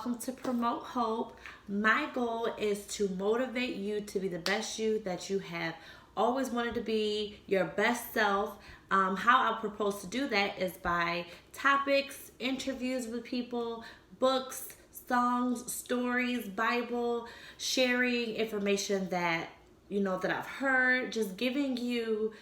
welcome to Promote Hope. My goal is to motivate you to be the best you that you have always wanted to be, your best self. How I propose to do that is by topics, interviews with people, books, songs, stories, Bible, sharing information that that I've heard, just giving you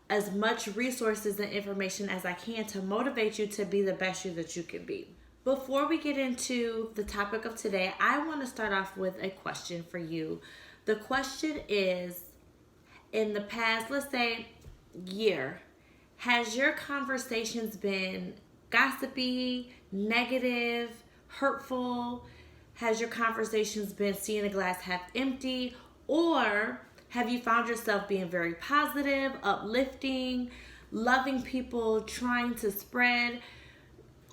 as much resources and information as I can to motivate you to be the best you that you can be. Before we get into the topic of today, I want to start off with a question for you. The question is, in the past, let's say, year, has your conversations been gossipy, negative, hurtful? Has your conversations been seeing a glass half empty? Or have you found yourself being very positive, uplifting, loving people, trying to spread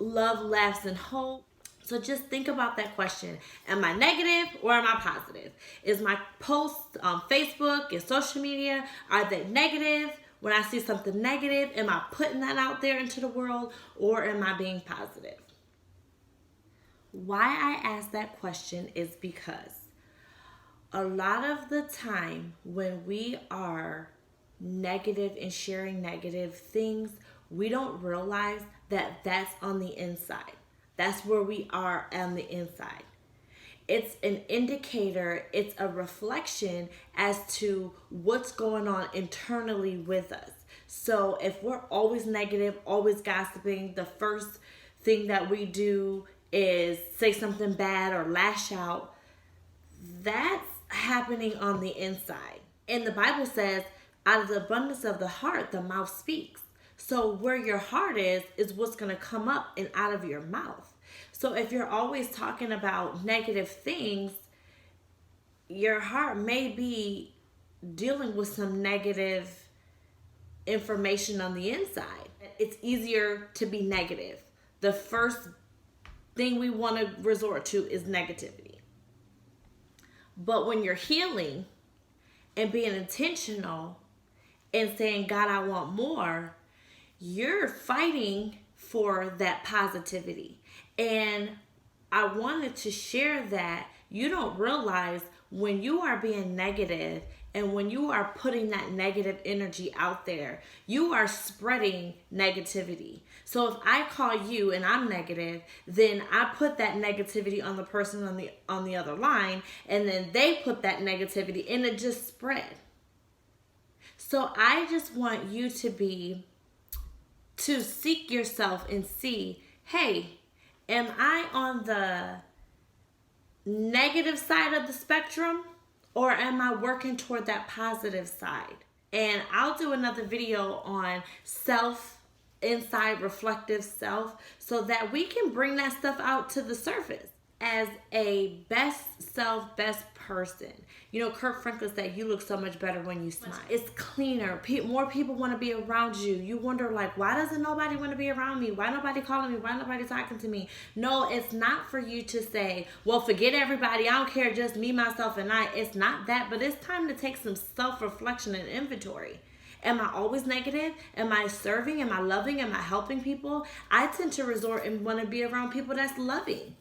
love, laughs, and hope? So just think about that question. Am I negative or am I positive? Is my posts on Facebook and social media, are they negative? When I see something negative, am I putting that out there into the world, or am I being positive? Why I ask that question is because a lot of the time when we are negative and sharing negative things, we don't realize that that's on the inside. That's where we are on the inside. It's an indicator, it's a reflection as to what's going on internally with us. So if we're always negative, always gossiping, the first thing that we do is say something bad or lash out, that's happening on the inside. And the Bible says, out of the abundance of the heart, the mouth speaks. So where your heart is what's going to come up and out of your mouth. So if you're always talking about negative things, your heart may be dealing with some negative information on the inside. It's easier to be negative. The first thing we want to resort to is negativity. But when you're healing and being intentional and saying, God, I want more, you're fighting for that positivity. And I wanted to share that you don't realize when you are being negative and when you are putting that negative energy out there, you are spreading negativity. So if I call you and I'm negative, then I put that negativity on the person on the other line, and then they put that negativity and it just spread. So I just want you to seek yourself and see, hey, am I on the negative side of the spectrum, or am I working toward that positive side? And I'll do another video on inside reflective self, so that we can bring that stuff out to the surface. As a best self, best person, Kirk Franklin said, you look so much better when you smile. It's cleaner. More people want to be around you. You wonder, why doesn't nobody want to be around me? Why nobody calling me? Why nobody talking to me? No, it's not for you to say, well, forget everybody. I don't care, just me, myself, and I. It's not that, but it's time to take some self-reflection and inventory. Am I always negative? Am I serving? Am I loving? Am I helping people? I tend to resort and want to be around people that's loving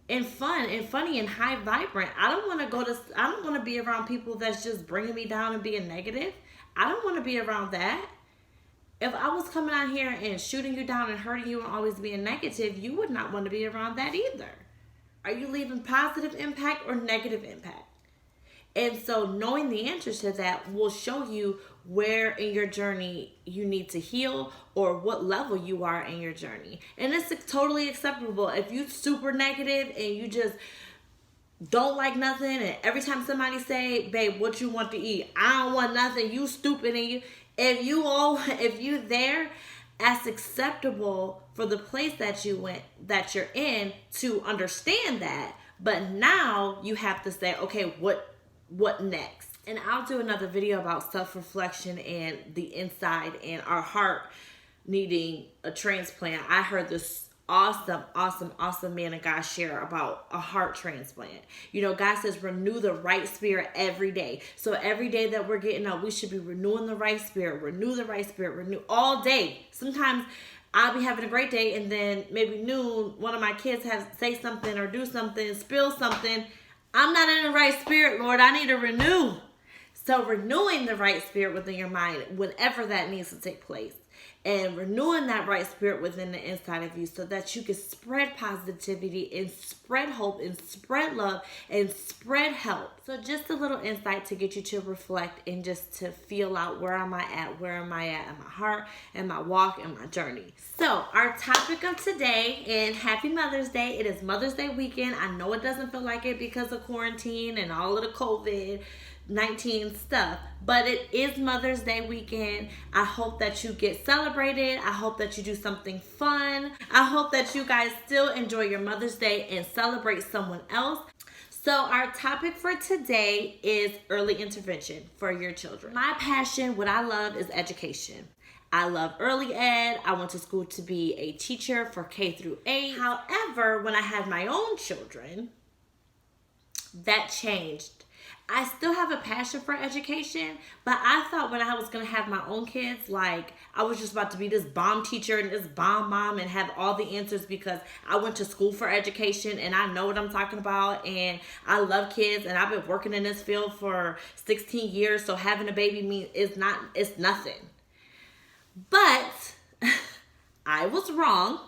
and fun and funny and high vibrant. I don't want to be around people that's just bringing me down and being negative. I don't want to be around that. If I was coming out here and shooting you down and hurting you and always being negative, you would not want to be around that either. Are you leaving positive impact or negative impact? And so knowing the answer to that will show you where in your journey you need to heal, or what level you are in your journey. And it's totally acceptable. If you super negative and you just don't like nothing, and every time somebody say, babe, what you want to eat? I don't want nothing. You stupid. And if you there, that's acceptable for the place that you're in, to understand that. But now you have to say, okay, what next? And I'll do another video about self-reflection and the inside and our heart needing a transplant. I heard this awesome man of God share about a heart transplant. You know, God says renew the right spirit every day. So every day that we're getting up, we should be renewing the right spirit, renew all day. Sometimes I'll be having a great day, and then maybe noon, one of my kids say something or do something, spill something. I'm not in the right spirit, Lord. I need to renew. So renewing the right spirit within your mind, whenever that needs to take place, and renewing that right spirit within the inside of you so that you can spread positivity and spread hope and spread love and spread help. So just a little insight to get you to reflect and just to feel out where am I at in my heart and my walk and my journey. So our topic of today, and happy Mother's Day. It is Mother's Day weekend. I know it doesn't feel like it because of quarantine and all of the COVID-19 stuff, but it is Mother's Day weekend. I hope that you get celebrated. I hope that you do something fun. I hope that you guys still enjoy your Mother's Day and celebrate someone else. So our topic for today is early intervention for your children. My passion, what I love, is education. I love early ed. I went to school to be a teacher for K through 8. However, when I had my own children, that changed. I still have a passion for education, but I thought when I was going to have my own kids, like I was just about to be this bomb teacher and this bomb mom and have all the answers because I went to school for education and I know what I'm talking about and I love kids and I've been working in this field for 16 years. So having a baby it's nothing. But I was wrong.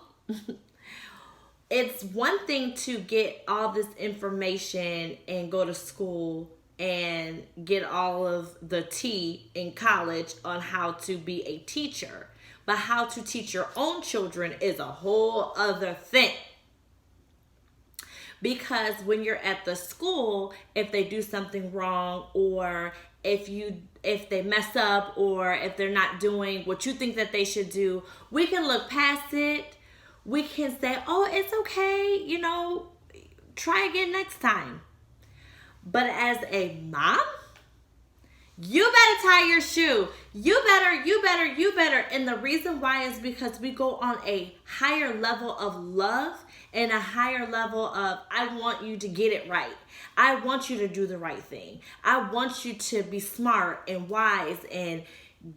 It's one thing to get all this information and go to school and get all of the tea in college on how to be a teacher. But how to teach your own children is a whole other thing. Because when you're at the school, if they do something wrong or if they mess up or if they're not doing what you think that they should do, we can look past it. We can say, oh, it's okay, try again next time. But as a mom, you better tie your shoe. You better. And the reason why is because we go on a higher level of love and a higher level of, I want you to get it right. I want you to do the right thing. I want you to be smart and wise and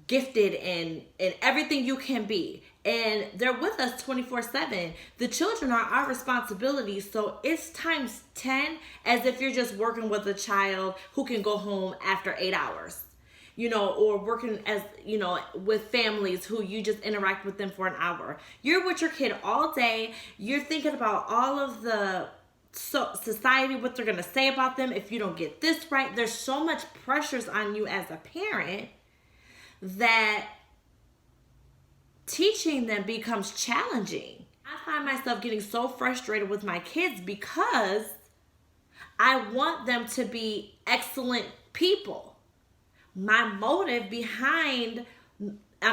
gifted and everything you can be. And they're with us 24/7. The children are our responsibility. So it's times 10 as if you're just working with a child who can go home after 8 hours, or working with families who you just interact with them for an hour. You're with your kid all day. You're thinking about all of the society, what they're going to say about them if you don't get this right. There's so much pressures on you as a parent that teaching them becomes challenging. I find myself getting so frustrated with my kids because I want them to be excellent people. I'm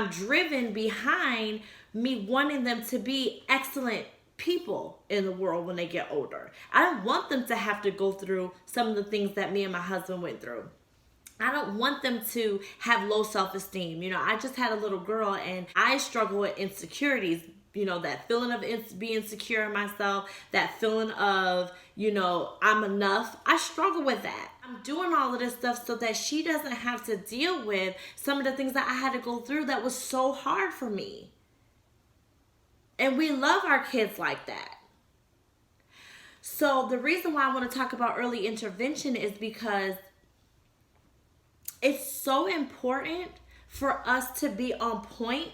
driven behind me wanting them to be excellent people in the world when they get older. I don't want them to have to go through some of the things that me and my husband went through. I don't want them to have low self-esteem. I just had a little girl and I struggle with insecurities. That feeling of being secure in myself, that feeling of, I'm enough. I struggle with that. I'm doing all of this stuff so that she doesn't have to deal with some of the things that I had to go through that was so hard for me. And we love our kids like that. So the reason why I want to talk about early intervention is because it's so important for us to be on point,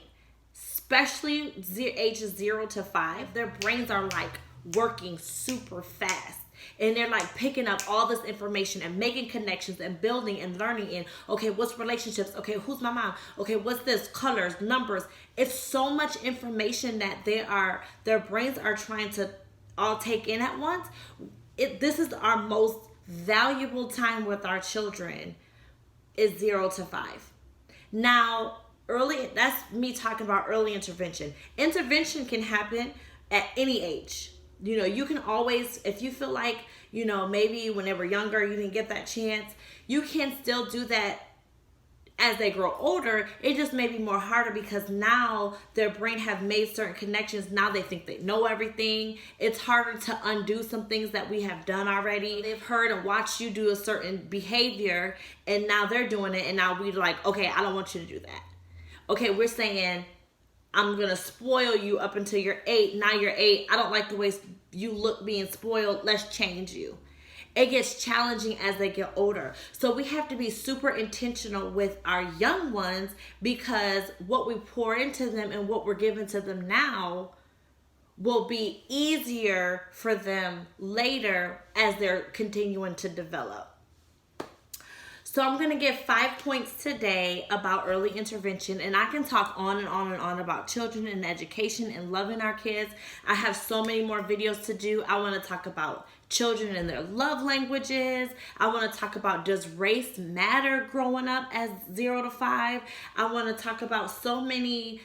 especially ages 0 to 5. Their brains are like working super fast. And they're like picking up all this information and making connections and building and learning in, okay, what's relationships? Okay, who's my mom? Okay, what's this? Colors, numbers. It's so much information that their brains are trying to all take in at once. This is our most valuable time with our children is 0 to 5. Now, that's me talking about early intervention. Intervention can happen at any age. You can always, if you feel like, maybe when they were younger, you didn't get that chance, you can still do that as they grow older, it just may be more harder because now their brain have made certain connections. Now they think they know everything. It's harder to undo some things that we have done already. They've heard and watched you do a certain behavior, and now they're doing it, and now we're like, okay, I don't want you to do that. Okay, we're saying, I'm going to spoil you up until you're 8. Now you're 8. I don't like the way you look being spoiled. Let's change you. It gets challenging as they get older. So we have to be super intentional with our young ones, because what we pour into them and what we're giving to them now will be easier for them later as they're continuing to develop. So I'm going to give 5 points today about early intervention, and I can talk on and on and on about children and education and loving our kids. I have so many more videos to do. I want to talk about children and their love languages. I want to talk about, does race matter growing up as 0 to 5? I want to talk about so many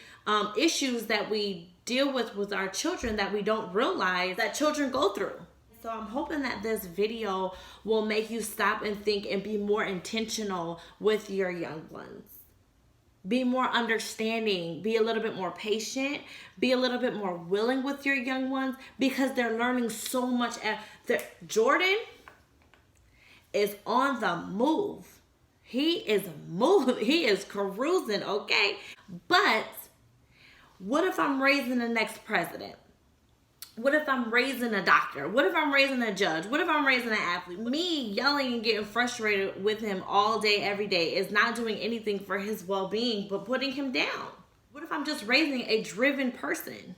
issues that we deal with our children that we don't realize that children go through. So I'm hoping that this video will make you stop and think and be more intentional with your young ones. Be more understanding, be a little bit more patient, be a little bit more willing with your young ones, because they're learning so much. Jordan is on the move. He is moving. He is cruising, okay? But what if I'm raising the next president? What if I'm raising a doctor? What if I'm raising a judge? What if I'm raising an athlete? Me yelling and getting frustrated with him all day, every day is not doing anything for his well-being, but putting him down. What if I'm just raising a driven person?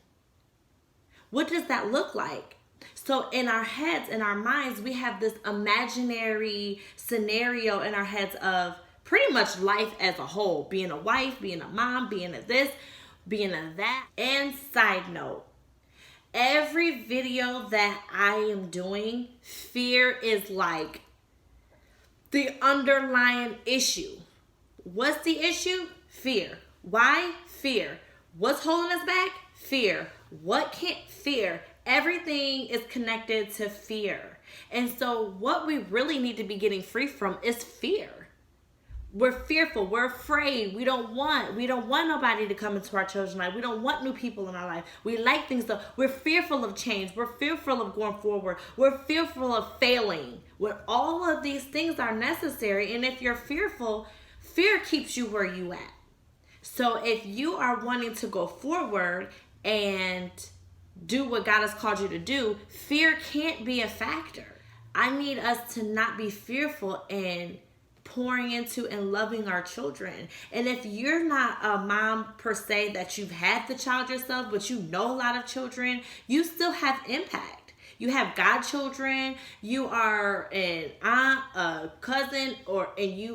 What does that look like? So in our heads, in our minds, we have this imaginary scenario in our heads of pretty much life as a whole. Being a wife, being a mom, being a this, being a that. And side note, every video that I am doing, fear is like the underlying issue. What's the issue? Fear. Why? Fear. What's holding us back? Fear. What can't fear? Everything is connected to fear. And so what we really need to be getting free from is fear. We're fearful. We're afraid. We don't want nobody to come into our children's life. We don't want new people in our life. We like things though. We're fearful of change. We're fearful of going forward. We're fearful of failing. When all of these things are necessary, and if you're fearful, fear keeps you where you at. So if you are wanting to go forward and do what God has called you to do, fear can't be a factor. I need us to not be fearful and pouring into and loving our children. And if you're not a mom per se that you've had the child yourself, but you know a lot of children, you still have impact. You have godchildren, you are an aunt, a cousin,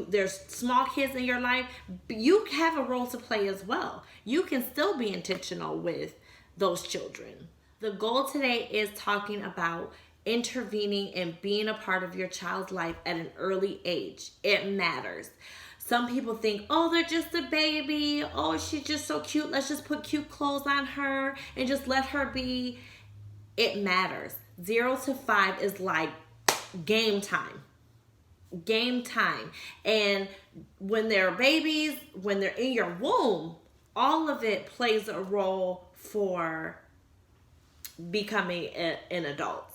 there's small kids in your life. You have a role to play as well. You can still be intentional with those children. The goal today is talking about intervening and being a part of your child's life at an early age. It matters. Some people think, oh, they're just a baby. Oh, she's just so cute. Let's just put cute clothes on her and just let her be. It matters. 0 to 5 is like game time. Game time. And when they're babies, when they're in your womb, all of it plays a role for becoming an adult.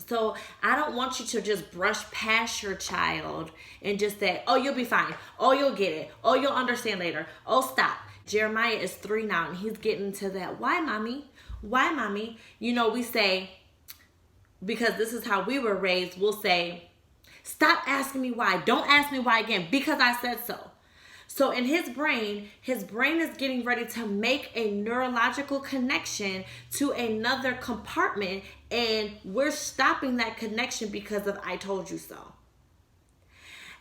So I don't want you to just brush past your child and just say, oh, you'll be fine. Oh, you'll get it. Oh, you'll understand later. Oh, stop. Jeremiah is 3 now, and he's getting to that. Why, mommy? Why, mommy? You know, we say, because this is how we were raised, we'll say, stop asking me why. Don't ask me why again, because I said so. So in his brain is getting ready to make a neurological connection to another compartment, and we're stopping that connection because of I told you so.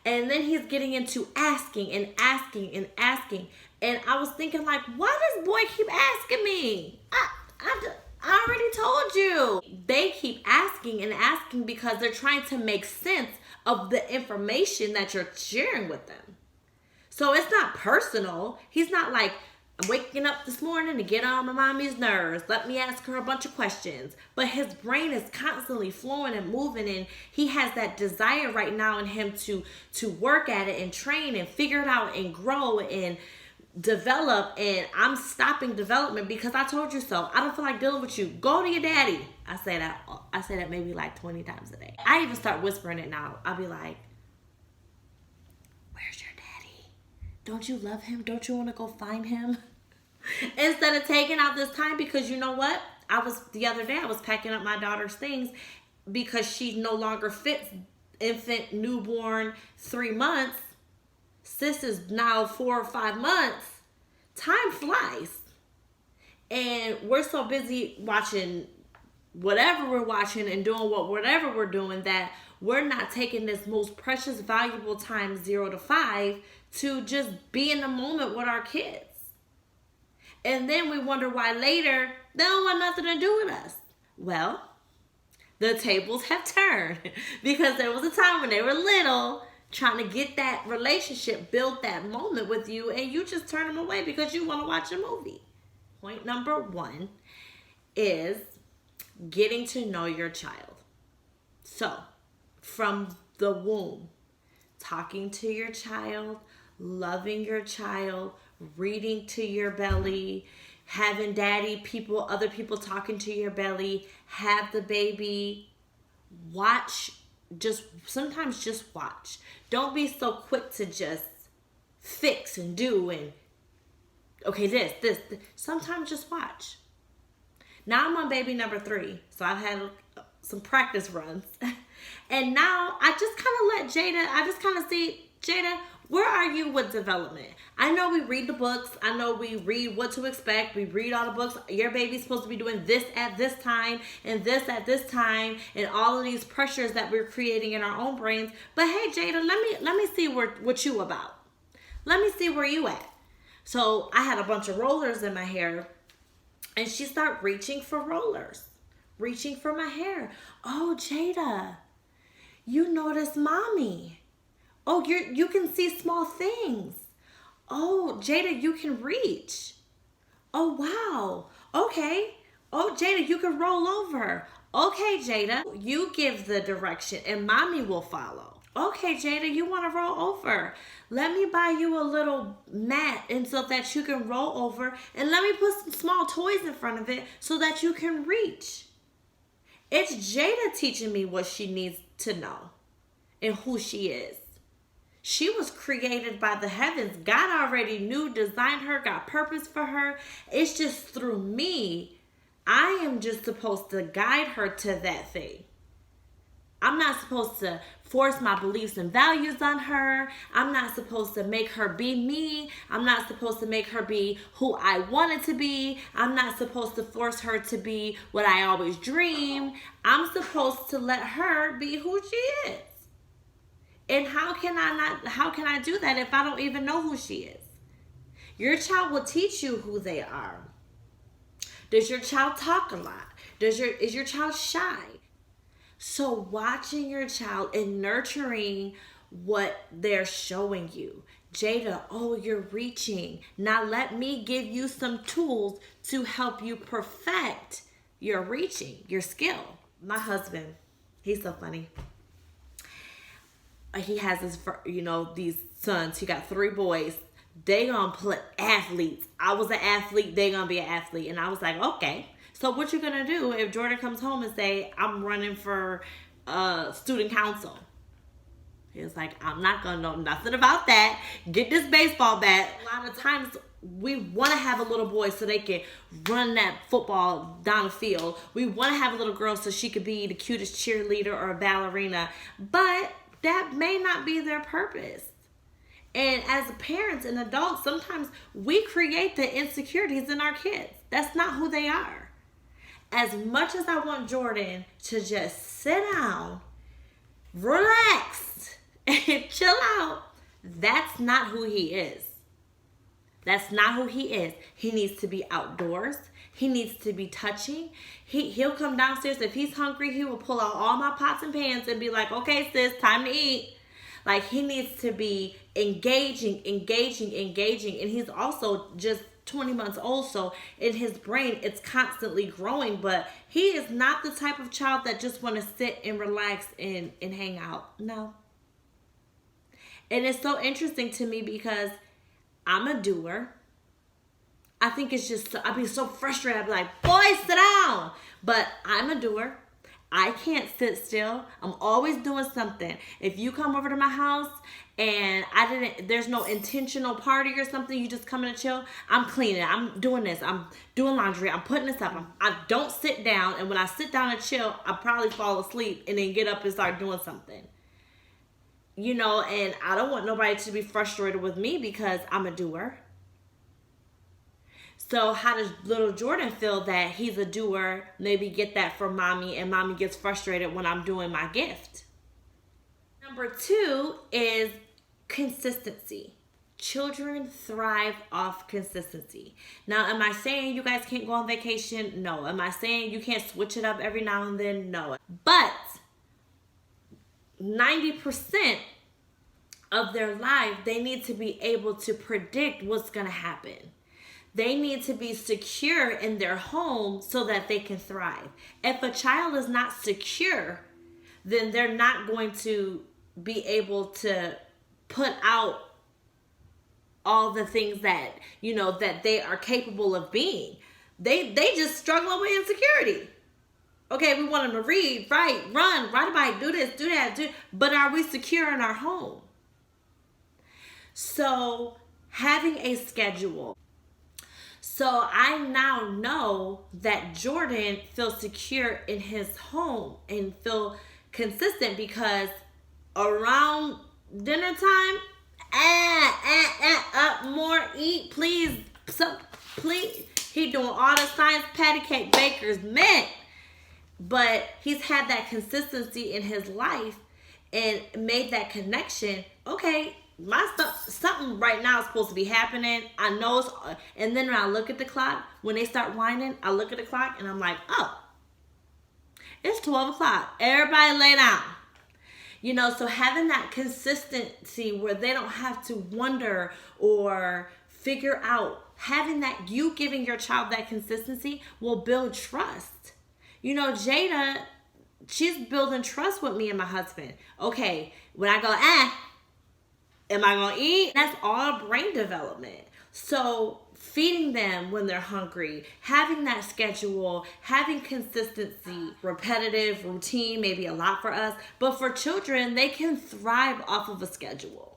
And then he's getting into asking and asking and asking. And I was thinking, like, why does boy keep asking me? I already told you. They keep asking and asking because they're trying to make sense of the information that you're sharing with them. So it's not personal. He's not like, I'm waking up this morning to get on my mommy's nerves. Let me ask her a bunch of questions. But his brain is constantly flowing and moving, and he has that desire right now in him to work at it and train and figure it out and grow and develop. And I'm stopping development because I told you so. I don't feel like dealing with you. Go to your daddy. I say that maybe like 20 times a day. I even start whispering it now. I'll be like, where's your daddy? Don't you love him? Don't you want to go find him? Instead of taking out this time, because you know what? The other day I was packing up my daughter's things because she no longer fits infant, newborn, 3 months. Sis is now 4 or 5 months. Time flies. And we're so busy watching whatever we're watching and doing whatever we're doing that we're not taking this most precious, valuable time, 0 to 5, to just be in the moment with our kids. And then we wonder why later they don't want nothing to do with us. Well, the tables have turned because there was a time when they were little trying to get that relationship, build that moment with you, and you just turn them away because you want to watch a movie. Point number 1 is getting to know your child. So, from the womb, talking to your child, loving your child, reading to your belly, having other people talking to your belly, have the baby, watch, sometimes just watch. Don't be so quick to just fix and do and, okay, this. Sometimes just watch. Now I'm on baby number 3, so I've had some practice runs. And now I just kind of see, Jada, where are you with development? I know we read the books. I know we read what to expect. We read all the books. Your baby's supposed to be doing this at this time and this at this time, and all of these pressures that we're creating in our own brains. But hey, Jada, let me see what you about. Let me see where you at. So I had a bunch of rollers in my hair, and she started reaching for rollers, reaching for my hair. Oh, Jada, you notice mommy. Oh, you can see small things. Oh, Jada, you can reach. Oh, wow. Okay. Oh, Jada, you can roll over. Okay, Jada, you give the direction and mommy will follow. Okay, Jada, you want to roll over. Let me buy you a little mat and so that you can roll over, and let me put some small toys in front of it so that you can reach. It's Jada teaching me what she needs to know and who she is. She was created by the heavens. God already knew, designed her, got purpose for her. It's just through me. I am just supposed to guide her to that thing. I'm not supposed to force my beliefs and values on her. I'm not supposed to make her be me. I'm not supposed to make her be who I wanted to be. I'm not supposed to force her to be what I always dreamed. I'm supposed to let her be who she is. And how can I do that if I don't even know who she is? Your child will teach you who they are. Does your child talk a lot? Is your child shy? So watching your child and nurturing what they're showing you. Jada, oh, you're reaching. Now let me give you some tools to help you perfect your reaching, your skill. My husband, he's so funny. He has these sons. He got 3 boys. They gonna play athletes. I was an athlete. They gonna be an athlete. And I was like, okay. So what you gonna do if Jordan comes home and say, I'm running for student council? He was like, I'm not gonna know nothing about that. Get this baseball bat. A lot of times we want to have a little boy so they can run that football down the field. We want to have a little girl so she could be the cutest cheerleader or a ballerina. But that may not be their purpose. And as parents and adults, sometimes we create the insecurities in our kids. That's not who they are. As much as I want Jordan to just sit down, relax, and chill out, that's not who he is. That's not who he is. He needs to be outdoors. He needs to be touching. He'll come downstairs. If he's hungry, he will pull out all my pots and pans and be like, okay, sis, time to eat. Like, he needs to be engaging. And he's also just 20 months old, so in his brain it's constantly growing. But he is not the type of child that just want to sit and relax and hang out. No. And it's so interesting to me because I'm a doer. I think it's just, I'd be so frustrated. I'd be like, boy, sit down. But I'm a doer. I can't sit still. I'm always doing something. If you come over to my house and there's no intentional party or something, you just come in to chill, I'm cleaning, I'm doing this, I'm doing laundry, I'm putting this up. I don't sit down, and when I sit down and chill, I probably fall asleep and then get up and start doing something. You know, and I don't want nobody to be frustrated with me because I'm a doer. So how does little Jordan feel that he's a doer? Maybe get that from mommy, and mommy gets frustrated when I'm doing my gift. Number 2 is consistency. Children thrive off consistency. Now, am I saying you guys can't go on vacation? No. Am I saying you can't switch it up every now and then? No. But 90% of their life, they need to be able to predict what's going to happen. They need to be secure in their home so that they can thrive. If a child is not secure, then they're not going to be able to put out all the things that, you know, that they are capable of being. They just struggle with insecurity. Okay, we want them to read, write, run, ride a bike, do this, do that, but are we secure in our home? So having a schedule. So I now know that Jordan feels secure in his home and feel consistent because around dinner time, up more, eat, please, please. He doing all the science patty cake baker's mint. But he's had that consistency in his life and made that connection. Okay, my stuff, something right now is supposed to be happening. I know it's, and then when I look at the clock, when they start whining, I look at the clock and I'm like, oh, it's 12 o'clock. Everybody lay down. You know, so having that consistency where they don't have to wonder or figure out, having that, you giving your child that consistency will build trust. You know, Jada, she's building trust with me and my husband. Okay, when I go, am I going to eat? That's all brain development. So feeding them when they're hungry, having that schedule, having consistency, repetitive, routine, maybe a lot for us. But for children, they can thrive off of a schedule.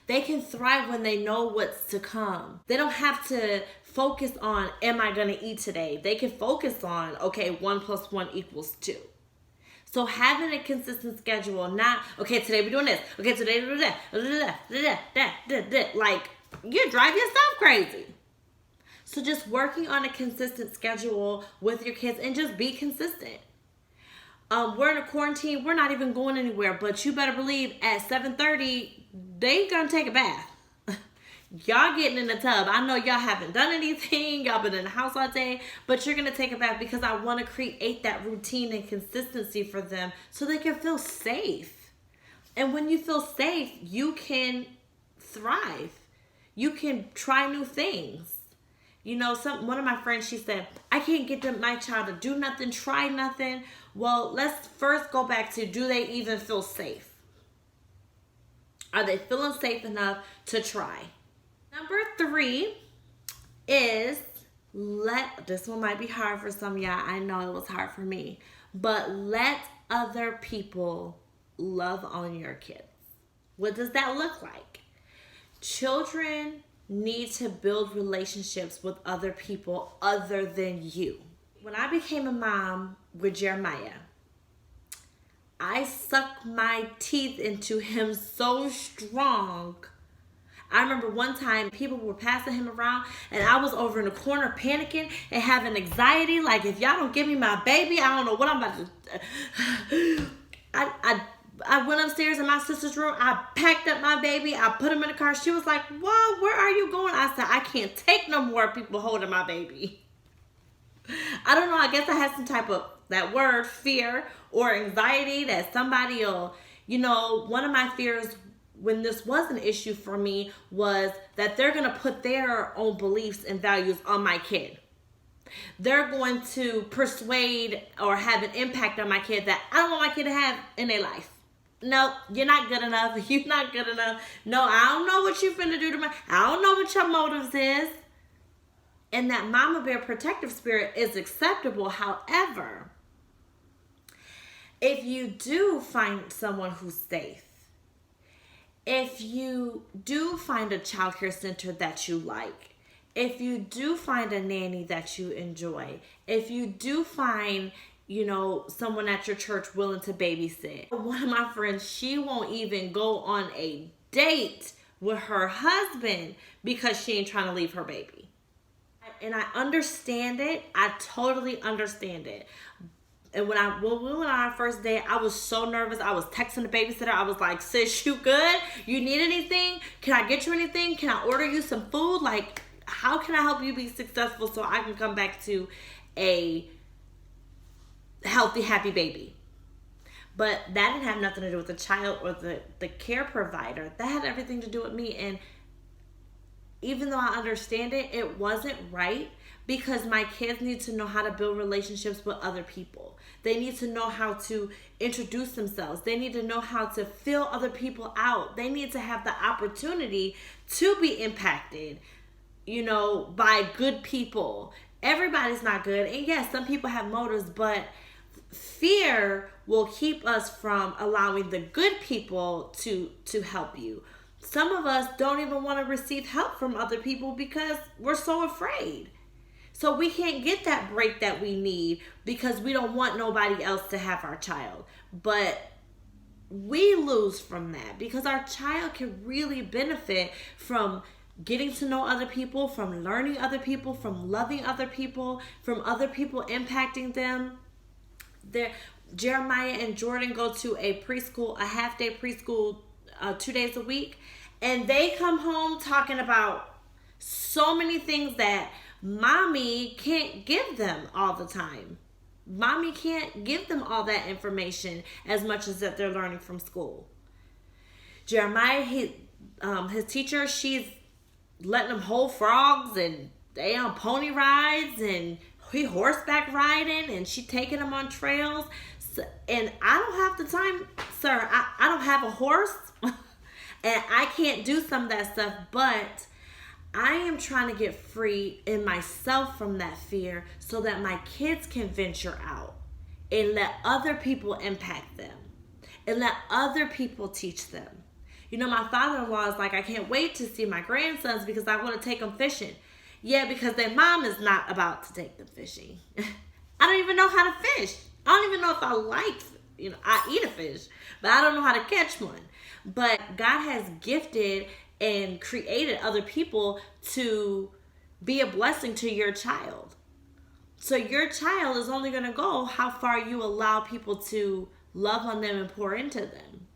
They can thrive when they know what's to come. They don't have to focus on, am I going to eat today? They can focus on, okay, 1 + 1 = 2. So having a consistent schedule, not, okay, today we're doing this. Okay, today we're doing that. Like, you drive yourself crazy. So just working on a consistent schedule with your kids and just be consistent. We're in a quarantine. We're not even going anywhere, but you better believe at 7:30, they gonna take a bath. Y'all getting in the tub. I know y'all haven't done anything. Y'all been in the house all day, but you're going to take a bath because I want to create that routine and consistency for them so they can feel safe. And when you feel safe, you can thrive. You can try new things. You know, one of my friends, she said, I can't get my child to do nothing, try nothing. Well, let's first go back to, do they even feel safe? Are they feeling safe enough to try? Number 3 is this one might be hard for some of y'all. I know it was hard for me. But let other people love on your kids. What does that look like? Children need to build relationships with other people other than you. When I became a mom with Jeremiah, I sucked my teeth into him so strong. I remember one time people were passing him around and I was over in the corner panicking and having anxiety. Like, if y'all don't give me my baby, I don't know what I'm about to... I went upstairs in my sister's room. I packed up my baby. I put him in the car. She was like, whoa, where are you going? I said, I can't take no more people holding my baby. I don't know. I guess I had some type of, that word, fear or anxiety that somebody will, One of my fears when this was an issue for me was that they're going to put their own beliefs and values on my kid. They're going to persuade or have an impact on my kid that I don't want my kid to have in their life. No, you're not good enough. You're not good enough. No, I don't know what you're finna do to me. I don't know what your motives is. And that mama bear protective spirit is acceptable. However, if you do find someone who's safe, if you do find a childcare center that you like, if you do find a nanny that you enjoy, if you do find, someone at your church willing to babysit. One of my friends, she won't even go on a date with her husband because she ain't trying to leave her baby. And I understand it. I totally understand it. And when we went on our first date, I was so nervous. I was texting the babysitter. I was like, sis, you good? You need anything? Can I get you anything? Can I order you some food? Like, how can I help you be successful so I can come back to a healthy, happy baby? But that didn't have nothing to do with the child or the care provider. That had everything to do with me. And even though I understand it, it wasn't right, because my kids need to know how to build relationships with other people. They need to know how to introduce themselves. They need to know how to fill other people out. They need to have the opportunity to be impacted, by good people. Everybody's not good. And yes, some people have motives, but fear will keep us from allowing the good people to help you. Some of us don't even want to receive help from other people because we're so afraid. So we can't get that break that we need because we don't want nobody else to have our child. But we lose from that because our child can really benefit from getting to know other people, from learning other people, from loving other people, from other people impacting them. Jeremiah and Jordan go to a half-day preschool 2 days a week, and they come home talking about so many things that mommy can't give them all the time. Mommy can't give them all that information as much as that they're learning from school. Jeremiah, his teacher, she's letting them hold frogs, and they on pony rides, and he horseback riding, and she taking them on trails. So, and I don't have the time, sir. I don't have a horse, and I can't do some of that stuff, but I am trying to get free in myself from that fear so that my kids can venture out and let other people impact them and let other people teach them. My father-in-law is like, I can't wait to see my grandsons because I want to take them fishing. Yeah, because their mom is not about to take them fishing. I don't even know how to fish. I don't even know if I like, I eat a fish, but I don't know how to catch one. But God has gifted and created other people to be a blessing to your child. So your child is only going to go how far you allow people to love on them and pour into them.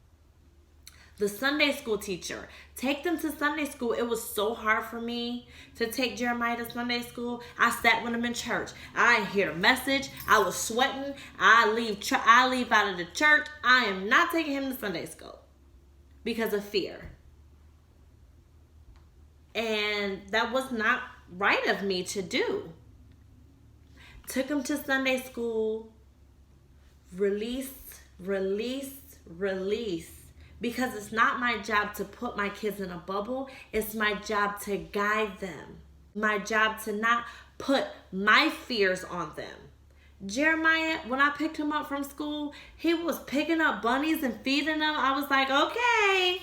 The Sunday school teacher, take them to Sunday school. It was so hard for me to take Jeremiah to Sunday school. I sat with him in church. I didn't hear a message. I was sweating. I leave out of the church. I am not taking him to Sunday school because of fear. And that was not right of me to do. Took him to Sunday school. Release. Because it's not my job to put my kids in a bubble. It's my job to guide them. My job to not put my fears on them. Jeremiah, when I picked him up from school, he was picking up bunnies and feeding them. I was like, okay,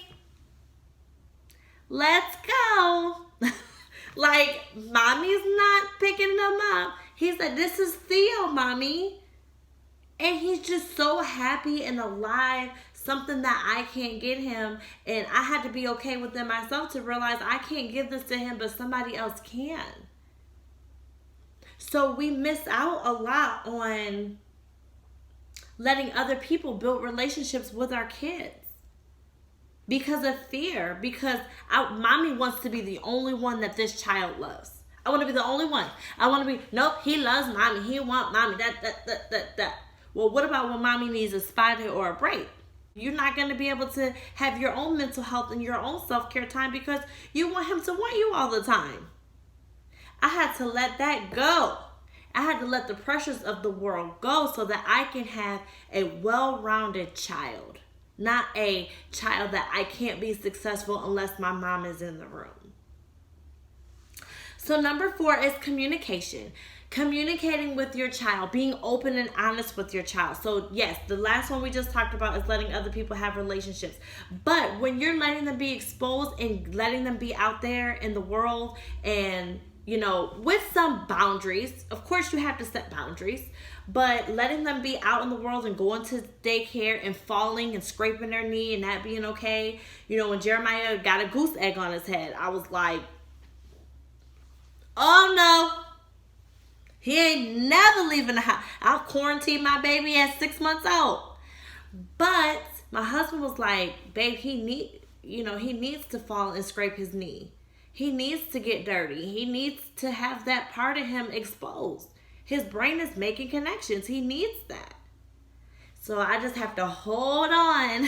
let's go. Like, mommy's not picking them up. He said, this is Theo, mommy. And he's just so happy and alive, something that I can't get him. And I had to be okay with them myself to realize I can't give this to him, but somebody else can. So we miss out a lot on letting other people build relationships with our kids because of fear. Because mommy wants to be the only one that this child loves. I want to be the only one. I want to be, nope, he loves mommy. He wants mommy. That. Well, what about when mommy needs a spider or a break? You're not going to be able to have your own mental health and your own self-care time because you want him to want you all the time. I had to let that go. I had to let the pressures of the world go so that I can have a well-rounded child, not a child that I can't be successful unless my mom is in the room. So number 4 is communication. Communicating with your child, being open and honest with your child. So yes, the last one we just talked about is letting other people have relationships. But when you're letting them be exposed and letting them be out there in the world and, with some boundaries, of course you have to set boundaries, but letting them be out in the world and going to daycare and falling and scraping their knee and that being okay. When Jeremiah got a goose egg on his head, I was like, oh no. He ain't never leaving the house. I'll quarantine my baby at 6 months old. But my husband was like, babe, he needs to fall and scrape his knee. He needs to get dirty. He needs to have that part of him exposed. His brain is making connections. He needs that. So I just have to hold on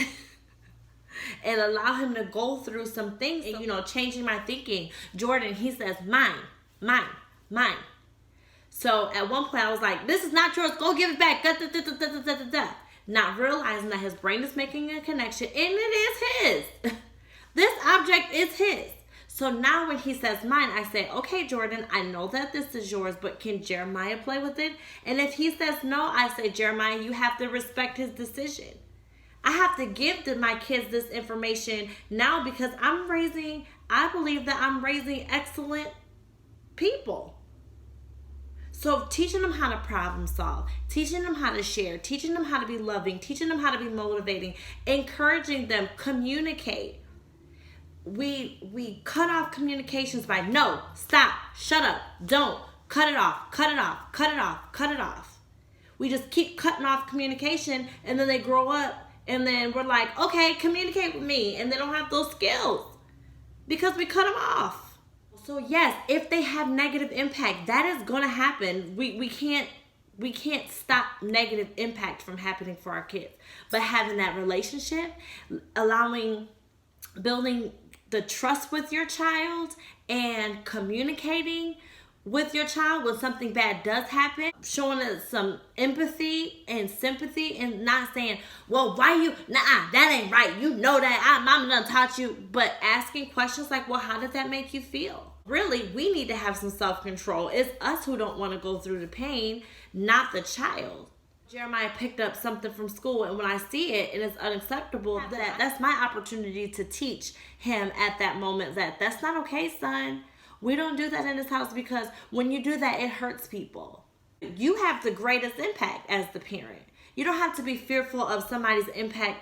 and allow him to go through some things and, changing my thinking. Jordan, he says, mine, mine, mine. So at one point I was like, this is not yours. Go give it back. Not realizing that his brain is making a connection and it is his. This object is his. So now when he says mine, I say, okay, Jordan, I know that this is yours, but can Jeremiah play with it? And if he says no, I say, Jeremiah, you have to respect his decision. I have to give my kids this information now because I believe that I'm raising excellent people. So teaching them how to problem solve, teaching them how to share, teaching them how to be loving, teaching them how to be motivating, encouraging them, communicate. We cut off communications by no, stop, shut up, don't, cut it off, cut it off, cut it off, cut it off. We just keep cutting off communication and then they grow up and then we're like, okay, communicate with me. And they don't have those skills because we cut them off. So yes, if they have negative impact, that is going to happen. We can't stop negative impact from happening for our kids. But having that relationship, building the trust with your child and communicating with your child when something bad does happen, showing us some empathy and sympathy and not saying, well, why you, that ain't right. You know that, mama done taught you. But asking questions like, well, how did that make you feel? Really, we need to have some self-control. It's us who don't want to go through the pain, not the child. Jeremiah picked up something from school, and when I see it and it's unacceptable, that's my opportunity to teach him at that moment that that's not okay, son. We don't do that in this house because when you do that, it hurts people. You have the greatest impact as the parent. You don't have to be fearful of somebody's impact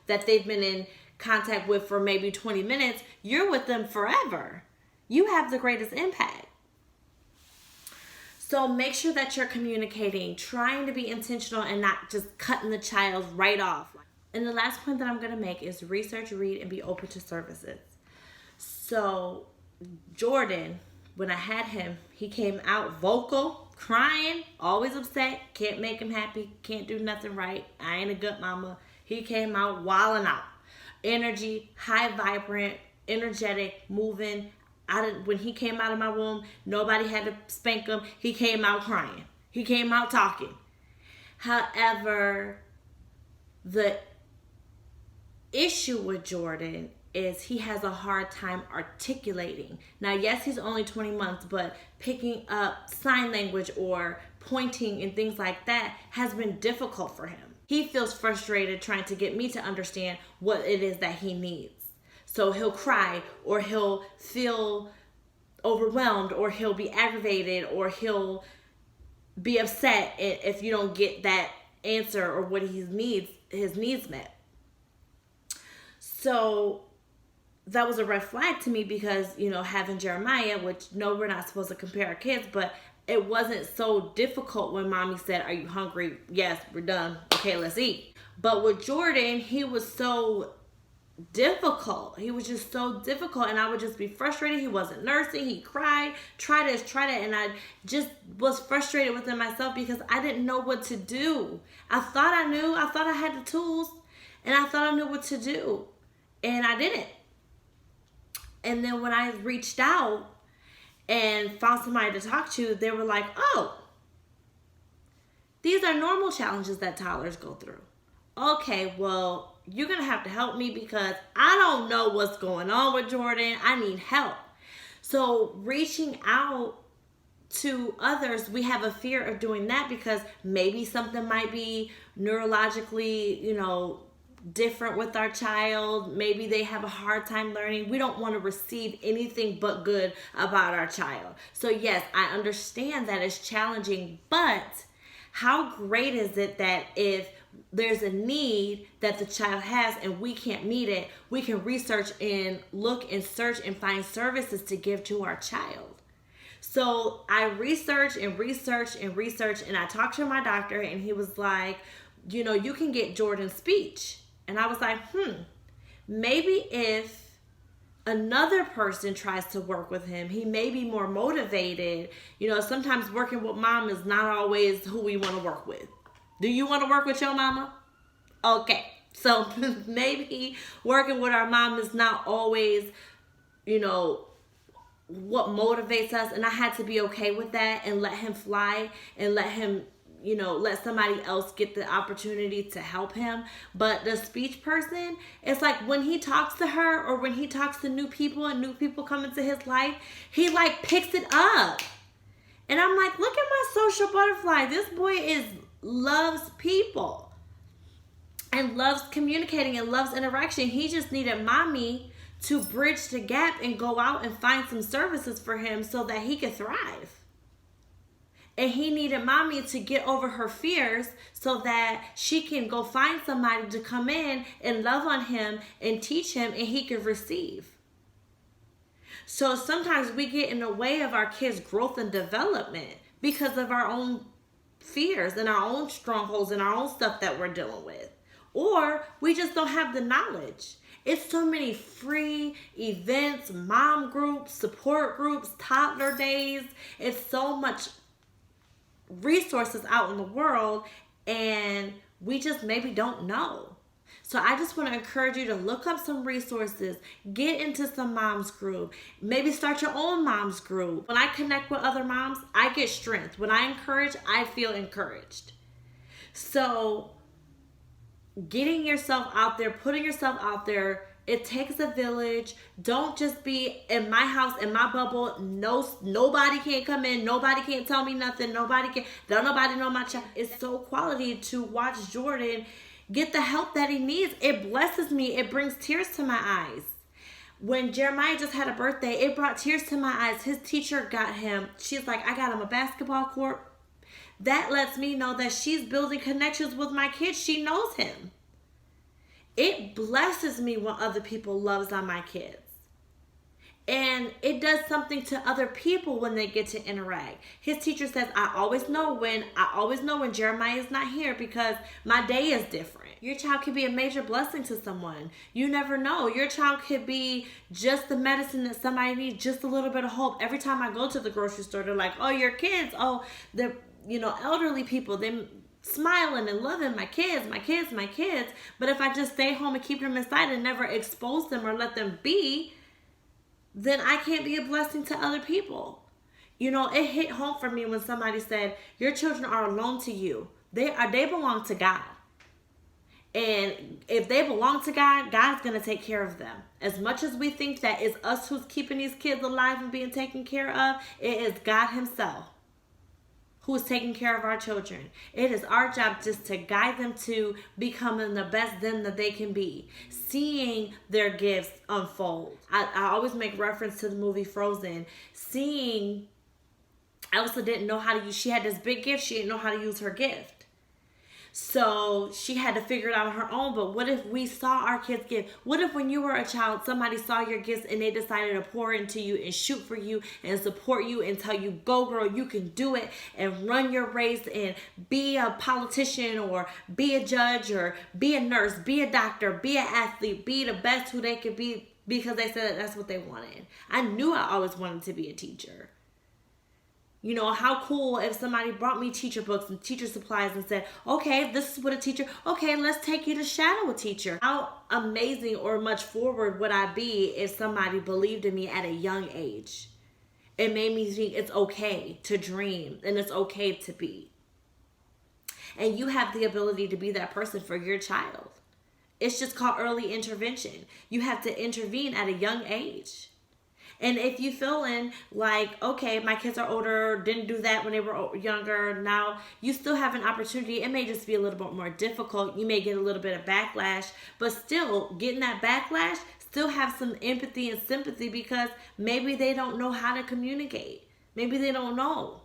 that they've been in contact with for maybe 20 minutes. You're with them forever. You have the greatest impact. So make sure that you're communicating, trying to be intentional and not just cutting the child right off. And the last point that I'm going to make is research, read, and be open to services. So Jordan, when I had him, he came out vocal, crying, always upset, can't make him happy, can't do nothing right. I ain't a good mama. He came out wilding out. Energy, high vibrant, energetic, moving. When he came out of my womb, nobody had to spank him. He came out crying. He came out talking. However, the issue with Jordan is he has a hard time articulating. Now, yes, he's only 20 months, but picking up sign language or pointing and things like that has been difficult for him. He feels frustrated trying to get me to understand what it is that he needs. So he'll cry or he'll feel overwhelmed or he'll be aggravated or he'll be upset if you don't get that answer or what his needs met. So that was a red flag to me because, having Jeremiah, which no, we're not supposed to compare our kids, but it wasn't so difficult when mommy said, are you hungry? Yes, we're done. Okay, let's eat. But with Jordan, he was so difficult. He was just so difficult and I would just be frustrated. He wasn't nursing. He cried, try this, try that. And I just was frustrated within myself because I didn't know what to do. I thought I knew. I thought I had the tools. And I thought I knew what to do, and I didn't. And then when I reached out and found somebody to talk to, they were like, oh, these are normal challenges that toddlers go through. Okay, well, you're going to have to help me because I don't know what's going on with Jordan. I need help. So reaching out to others, we have a fear of doing that because maybe something might be neurologically, different with our child. Maybe they have a hard time learning. We don't want to receive anything but good about our child. So yes, I understand that it's challenging, but how great is it that if there's a need that the child has and we can't meet it, we can research and look and search and find services to give to our child. So I researched and I talked to my doctor, and he was like, you can get Jordan speech. And I was like, maybe if another person tries to work with him, he may be more motivated. Sometimes working with mom is not always who we want to work with. Do you want to work with your mama? Okay. So maybe working with our mom is not always, what motivates us. And I had to be okay with that and let him fly and let him, let somebody else get the opportunity to help him. But the speech person, it's like when he talks to her or when he talks to new people and new people come into his life, he like picks it up. And I'm like, look at my social butterfly. This boy loves people and loves communicating and loves interaction. He just needed mommy to bridge the gap and go out and find some services for him so that he could thrive. And he needed mommy to get over her fears so that she can go find somebody to come in and love on him and teach him and he could receive. So sometimes we get in the way of our kids' growth and development because of our own fears and our own strongholds and our own stuff that we're dealing with. Or we just don't have the knowledge. It's so many free events, mom groups, support groups, toddler days. It's so much resources out in the world, and we just maybe don't know. So I just want to encourage you to look up some resources, get into some moms group, maybe start your own moms group. When I connect with other moms, I get strength. When I encourage, I feel encouraged. So getting yourself out there, putting yourself out there, it takes a village. Don't just be in my house, in my bubble. No, nobody can't come in. Nobody can't tell me nothing. Don't nobody know my child. It's so quality to watch Jordan get the help that he needs. It blesses me. It brings tears to my eyes. When Jeremiah just had a birthday, it brought tears to my eyes. His teacher got him. She's like, I got him a basketball court. That lets me know that she's building connections with my kids. She knows him. It blesses me when other people loves on my kids. And it does something to other people when they get to interact. His teacher says, I always know when Jeremiah is not here because my day is different. Your child could be a major blessing to someone. You never know. Your child could be just the medicine that somebody needs, just a little bit of hope. Every time I go to the grocery store, they're like, oh, your kids, oh, they're, elderly people, they smiling and loving my kids. But if I just stay home and keep them inside and never expose them or let them be, then I can't be a blessing to other people. It hit home for me when somebody said, your children are alone to you. They belong to God. And if they belong to God, God's going to take care of them. As much as we think that it's us who's keeping these kids alive and being taken care of, it is God himself who is taking care of our children. It is our job just to guide them to becoming the best them that they can be, seeing their gifts unfold. I always make reference to the movie Frozen, seeing Elsa didn't know how to use, she had this big gift, she didn't know how to use her gift. So she had to figure it out on her own. But what if we saw our kids' gift? What if when you were a child, somebody saw your gifts and they decided to pour into you and shoot for you and support you and tell you, go girl, you can do it, and run your race and be a politician or be a judge or be a nurse, be a doctor, be an athlete, be the best who they could be because they said that's what they wanted. I knew I always wanted to be a teacher. You know, how cool if somebody brought me teacher books and teacher supplies and said, okay, this is what a teacher, okay, let's take you to shadow a teacher. How amazing or much forward would I be if somebody believed in me at a young age? It made me think it's okay to dream and it's okay to be. And you have the ability to be that person for your child. It's just called early intervention. You have to intervene at a young age. And if you feeling like, okay, my kids are older, didn't do that when they were younger, now you still have an opportunity. It may just be a little bit more difficult. You may get a little bit of backlash, but still getting that backlash, still have some empathy and sympathy because maybe they don't know how to communicate. Maybe they don't know.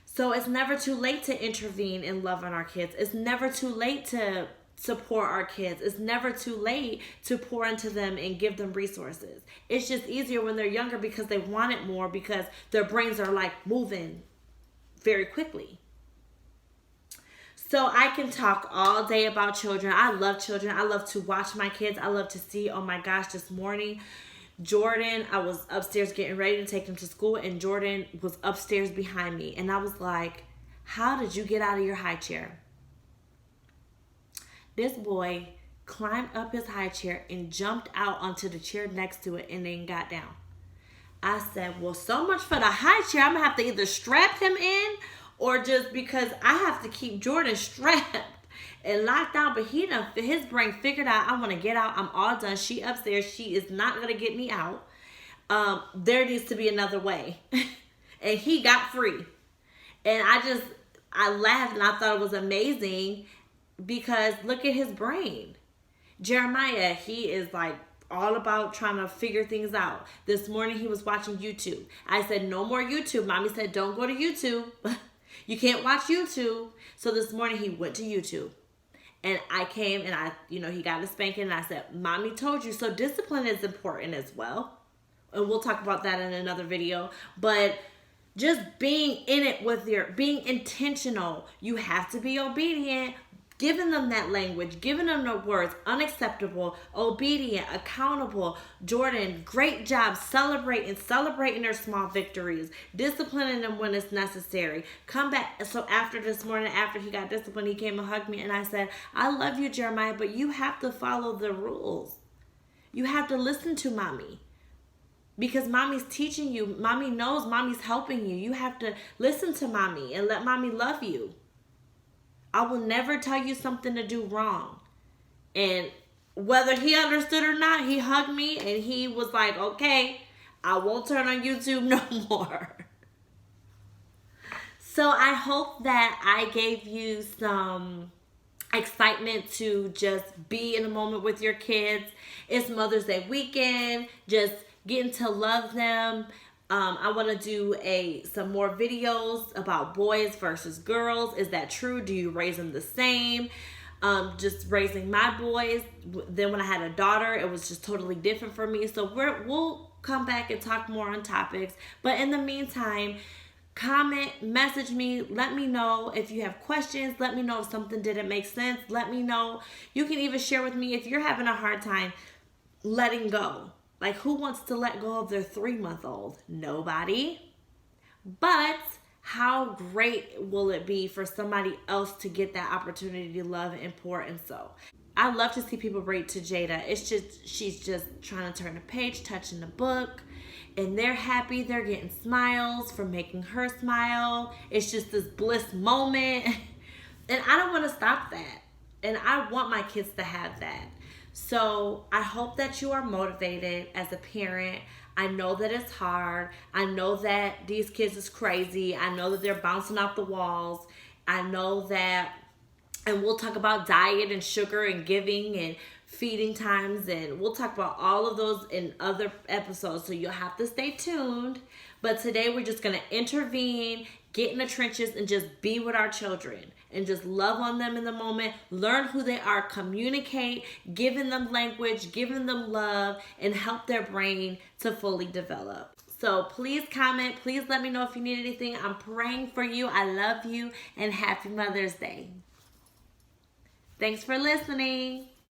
So it's never too late to intervene and love on our kids. It's never too late to support our kids. It's never too late to pour into them and give them resources. It's just easier when they're younger because they want it more, because their brains are like moving very quickly. So I can talk all day about children. I love children. I love to watch my kids. I love to see, oh my gosh, this morning Jordan, I was upstairs getting ready to take him to school, and Jordan was upstairs behind me. And I was like, how did you get out of your high chair? This boy climbed up his high chair and jumped out onto the chair next to it and then got down. I said, well, so much for the high chair. I'm going to have to either strap him in or just because I have to keep Jordan strapped and locked down. But his brain figured out, I want to get out. I'm all done. She upstairs. She is not going to get me out. There needs to be another way. And he got free. And I laughed and I thought it was amazing because look at his brain. Jeremiah, he is like all about trying to figure things out. This morning he was watching YouTube. I said, no more YouTube. Mommy said, don't go to YouTube. You can't watch YouTube. So this morning he went to YouTube. And I came and he got a spanking and I said, Mommy told you. So discipline is important as well. And we'll talk about that in another video. But just being in it being intentional. You have to be obedient. Giving them that language, giving them the words, unacceptable, obedient, accountable. Jordan, great job celebrating their small victories, disciplining them when it's necessary. Come back. So after this morning, after he got disciplined, he came and hugged me and I said, I love you, Jeremiah, but you have to follow the rules. You have to listen to mommy. Because mommy's teaching you. Mommy knows mommy's helping you. You have to listen to mommy and let mommy love you. I will never tell you something to do wrong. And whether he understood or not, he hugged me and he was like, okay, I won't turn on YouTube no more. So I hope that I gave you some excitement to just be in a moment with your kids. It's Mother's Day weekend. Just getting to love them. I want to do some more videos about boys versus girls. Is that true? Do you raise them the same? Just raising my boys. Then when I had a daughter, it was just totally different for me. So we'll come back and talk more on topics. But in the meantime, comment, message me. Let me know if you have questions. Let me know if something didn't make sense. Let me know. You can even share with me if you're having a hard time letting go. Like, who wants to let go of their 3-month-old? Nobody. But how great will it be for somebody else to get that opportunity to love and pour and sow? I love to see people relate to Jada. It's just, she's just trying to turn a page, touching the book, and they're happy. They're getting smiles from making her smile. It's just this bliss moment. And I don't want to stop that. And I want my kids to have that. So I hope that you are motivated as a parent. I know that it's hard. I know that these kids is crazy. I know that they're bouncing off the walls. I know that, and we'll talk about diet and sugar and giving and feeding times, and we'll talk about all of those in other episodes, so you'll have to stay tuned. But today we're just going to intervene, get in the trenches, and just be with our children and just love on them in the moment, learn who they are, communicate, giving them language, giving them love, and help their brain to fully develop. So please comment, please let me know if you need anything. I'm praying for you. I love you, and happy Mother's Day. Thanks for listening.